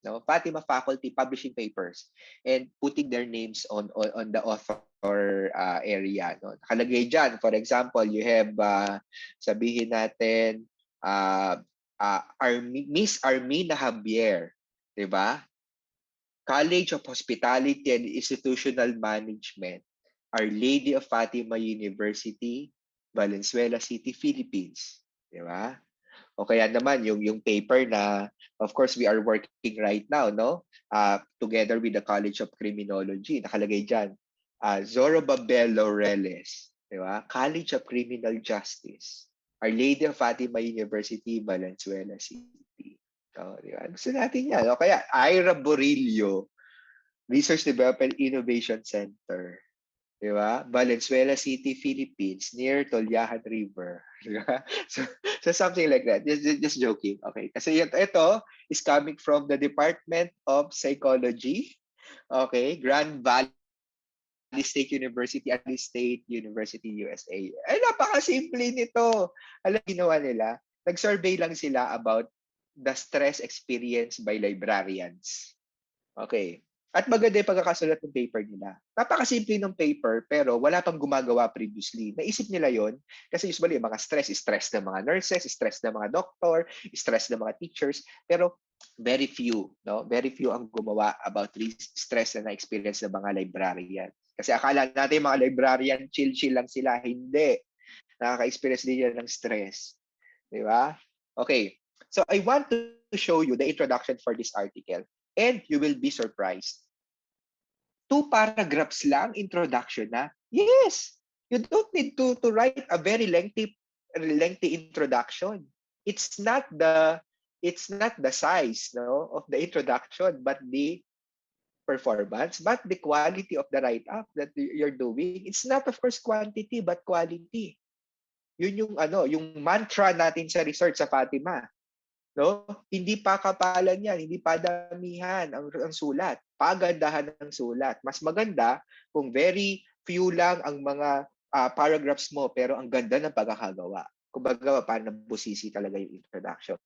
no, Fatima faculty publishing papers and putting their names on the author area. No, nakalagay dyan. For example, you have sabihin natin Miss Armina Javier, 'di ba? College of Hospitality and Institutional Management, Our Lady of Fatima University, Valenzuela City, Philippines. Di ba? O kaya naman yung paper na of course we are working right now, no? Together with the College of Criminology, nakalagay diyan. Zorobabel Laureles, di ba? College of Criminal Justice. Our Lady of Fatima University, Valenzuela City. Oh, di ba? Gusto natin yan. O kaya Ira Borillo, Research Development Innovation Center. Di ba? Valenzuela City, Philippines, near Tolyahan River. Di ba? So something like that. Just joking. Okay. Kasi ito is coming from the Department of Psychology. Okay. Grand Valley State University, State University, USA. Ay, napakasimple nito. Alam ginawa nila? Nag-survey lang sila about the stress experienced by librarians. Okay. At maganda yung pagkakasulat ng paper nila. Napakasimple ng paper pero wala pang gumagawa previously. Naisip nila yon kasi usually yung mga stress ng mga nurses, stress ng mga doctor, stress ng mga teachers. Pero very few, no? Very few ang gumawa about stress na na-experience ng mga librarian. Kasi akala natin mga librarian, chill-chill lang sila. Hindi. Nakaka-experience din yan ng stress. Di ba? Okay. So I want to show you the introduction for this article. And you will be surprised. 2 paragraphs lang introduction na. Yes. You don't need to write a very lengthy introduction. It's not the size, no, of the introduction, but the performance, but the quality of the write-up that you're doing. It's not of course quantity but quality. Yun yung yung mantra natin sa research sa Fatima. No? Hindi pa kapalan yan, hindi pa damihan ang sulat. Pagandahan ng sulat. Mas maganda kung very few lang ang mga paragraphs mo pero ang ganda ng pagkakagawa. Kumbaga, parang busisi talaga yung introduction.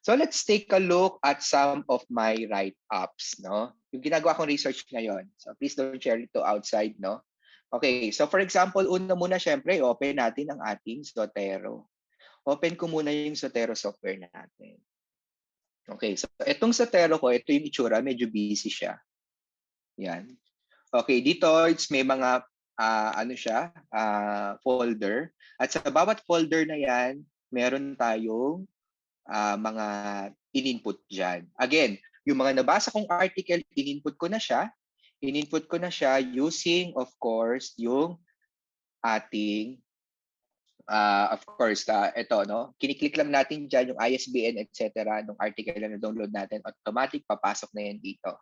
So let's take a look at some of my write-ups, no? Yung ginagawa kong research ngayon. So please don't share it to outside, no? Okay, so for example, una muna syempre, open natin ang ating Zotero. Open ko muna yung Zotero software natin. Okay, so itong Zotero ko, ito yung itsura, medyo busy siya. Yan. Okay, dito may mga folder. At sa bawat folder na yan, meron tayong mga in-input dyan. Again, yung mga nabasa kong article, in-input ko na siya. In-input ko na siya using, of course, yung ating of course, ito, no? Kiniklik lang natin dyan yung ISBN, etc. Nung article na na-download natin, automatic papasok na yan dito.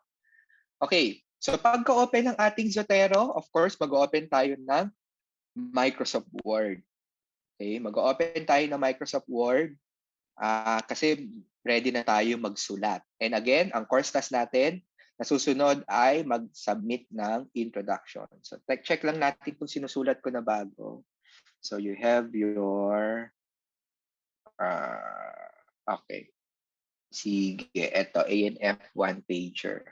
Okay, so pagka-open ng ating Zotero, of course, mag-open tayo ng Microsoft Word. Okay, mag-open tayo ng Microsoft Word kasi ready na tayo magsulat. And again, ang course task natin, nasusunod ay mag-submit ng introduction. So check lang natin kung sinusulat ko na bago. So you have your okay. Sige, ito ANF one pager.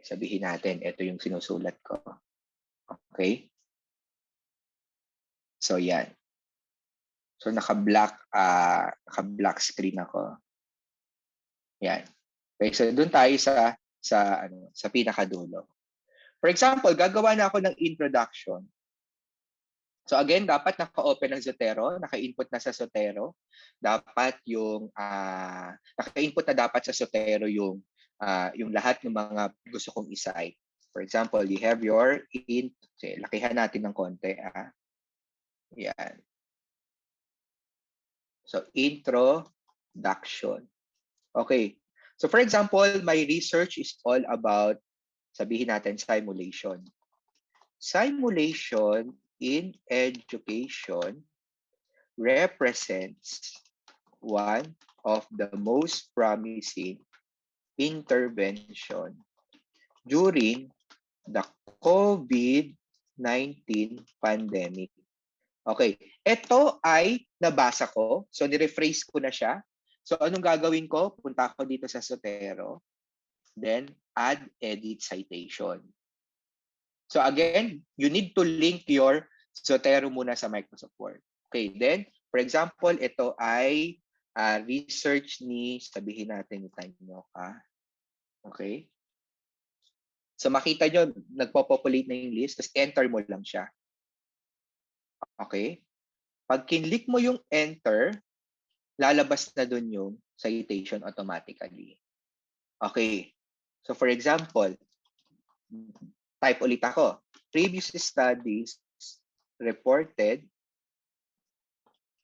Sabihin natin, ito yung sinusulat ko. Okay? So yan. So naka-black screen ako. Yan. Okay, so doon tayo sa pinakadulo. For example, gagawa na ako ng introduction. So again, dapat naka-open ang Zotero, naka-input na sa Zotero. Dapat yung naka-input na dapat sa Zotero yung lahat ng mga gusto kong i-cite. For example, you have your lakihan natin ng konti. Yan. So intro introduction. Okay. So for example, my research is all about, sabihin natin, simulation. Simulation in education represents one of the most promising intervention during the COVID-19 pandemic. Okay. Ito ay nabasa ko. So, nirephrase ko na siya. So, anong gagawin ko? Punta ako dito sa Sotero. Then, add edit citation. So, again, you need to link your Zotero muna sa Microsoft Word. Okay. Then, for example, ito ay research ni, sabihin natin yung time nyo ka. Okay. So, makita nyo, nagpo-populate na yung list, tapos enter mo lang siya. Okay. Pag kinlik mo yung enter, lalabas na dun yung citation automatically. Okay. So for example, type ulit ako. Previous studies reported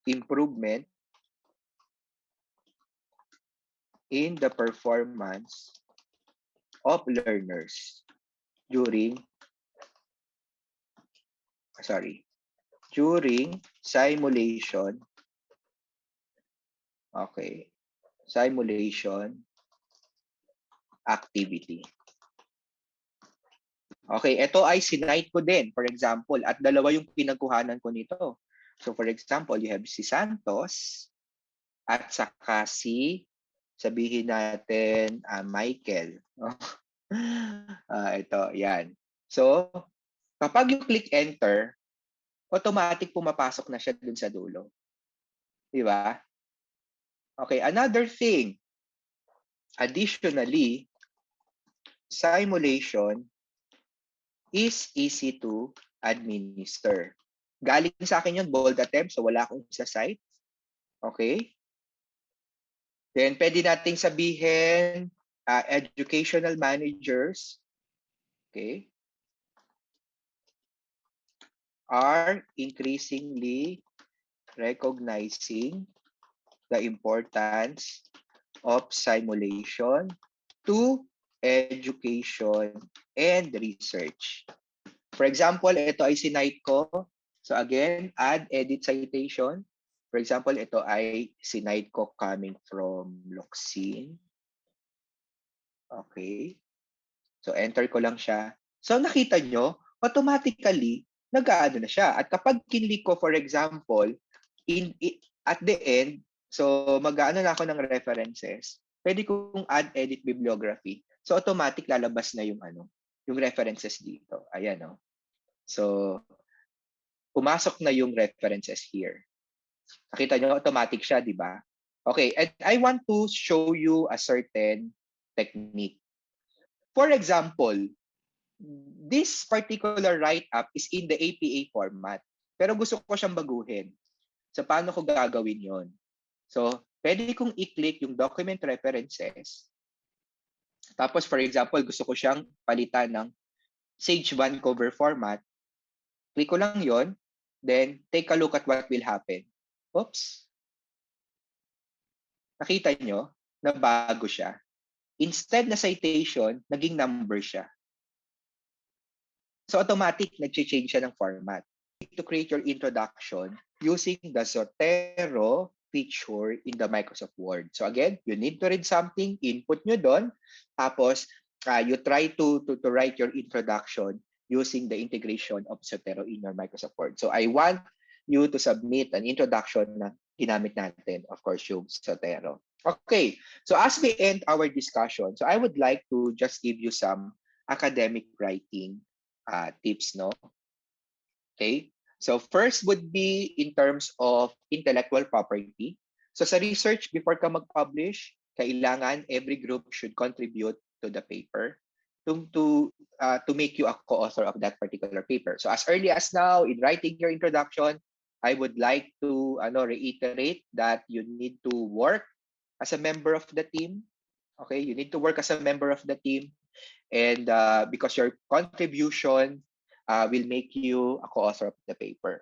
improvement in the performance of learners during, during simulation. Okay. Simulation activity. Okay, ito ay sinite ko din, for example, at dalawa yung pinagkuhanan ko nito. So for example, you have si Santos at saka si, sabihin natin, Michael. Ito, yan. So, kapag you click enter, automatic pumapasok na siya dun sa dulo. Di ba? Okay, another thing. Additionally, simulation is easy to administer. Galing sa akin yun, bold attempt, so wala akong sa site. Okay? Then, pwede nating sabihin, educational managers, okay, are increasingly recognizing the importance of simulation to education and research. For example, ito ay sinite ko. So again, add edit citation. For example, ito ay sinite ko coming from Luxin. Okay. So enter ko lang siya. So nakita nyo, automatically, nag-aano na siya. At kapag kinlik ko, for example, at the end, so mag-aano na ako ng references, pwede kong add edit bibliography. So automatic lalabas na yung yung references dito. Ayan, no? So pumasok na yung references here. Nakita nyo, automatic siya, di ba? Okay, and I want to show you a certain technique. For example, this particular write-up is in the APA format. Pero gusto ko siyang baguhin. So, paano ko gagawin yon? So, pwede kong i-click yung document references. Tapos, for example, gusto ko siyang palitan ng Sage 1 cover format. Click ko lang yon. Then, take a look at what will happen. Oops. Nakita nyo, nabago siya. Instead na citation, naging number siya. So automatic, nag-change siya ng format. To create your introduction using the Zotero feature in the Microsoft Word. So again, you need to read something, input nyo doon, tapos you try to write your introduction using the integration of Zotero in your Microsoft Word. So I want you to submit an introduction na ginamit natin, of course, yung Zotero. Okay, so as we end our discussion, so I would like to just give you some academic writing tips, no? Okay, so first would be in terms of intellectual property. So sa research, before ka mag-publish, kailangan every group should contribute to the paper to make you a co-author of that particular paper. So as early as now, in writing your introduction, I would like to reiterate that you need to work as a member of the team. Okay, you need to work as a member of the team, and because your contribution will make you a co-author of the paper.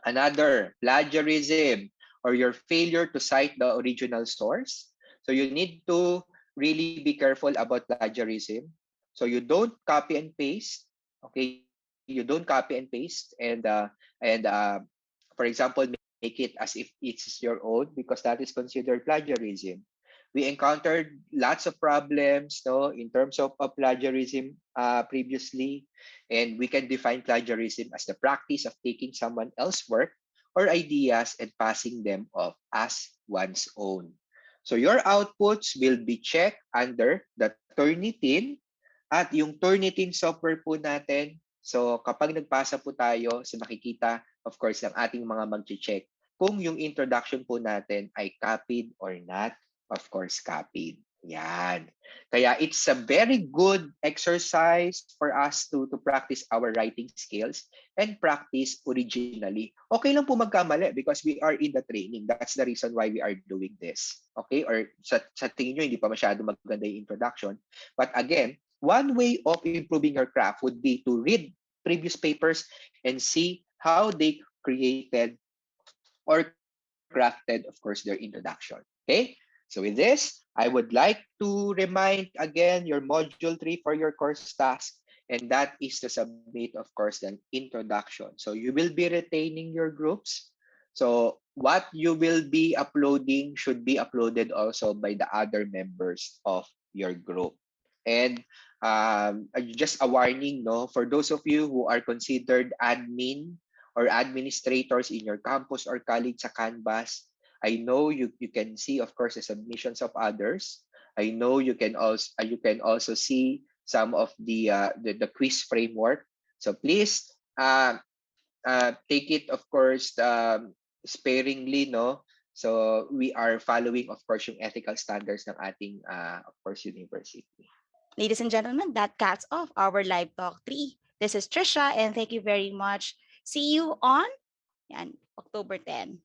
Another, plagiarism. or your failure to cite the original source. So you need to really be careful about plagiarism. So you don't copy and paste. Okay, you don't copy and paste, and for example, make it as if it's your own, because that is considered plagiarism. We encountered lots of problems, no, in terms of plagiarism previously, and we can define plagiarism as the practice of taking someone else's work or ideas and passing them off as one's own. So your outputs will be checked under the Turnitin at yung Turnitin software po natin. So kapag nagpasa po tayo, so makikita of course ng ating mga mag-check kung yung introduction po natin ay copied or not. Of course, copied. Yan. Kaya it's a very good exercise for us to practice our writing skills and practice originally. Okay lang po magkamali because we are in the training. That's the reason why we are doing this. Okay? Or sa tingin nyo, hindi pa masyado maganda yung introduction. But again, one way of improving your craft would be to read previous papers and see how they created or crafted, of course, their introduction. Okay? So with this, I would like to remind again your Module 3 for your course task, and that is to submit, of course, an introduction. So you will be retaining your groups. So what you will be uploading should be uploaded also by the other members of your group. And just a warning, no, for those of you who are considered admin or administrators in your campus or college sa Canvas, I know you can see, of course, the submissions of others. I know you can also see some of the quiz framework. So please take it, of course, sparingly, no. So we are following, of course, yung ethical standards ng ating, of course, university. Ladies and gentlemen, that cuts off our live talk 3. This is Trisha, and thank you very much. See you on October 10.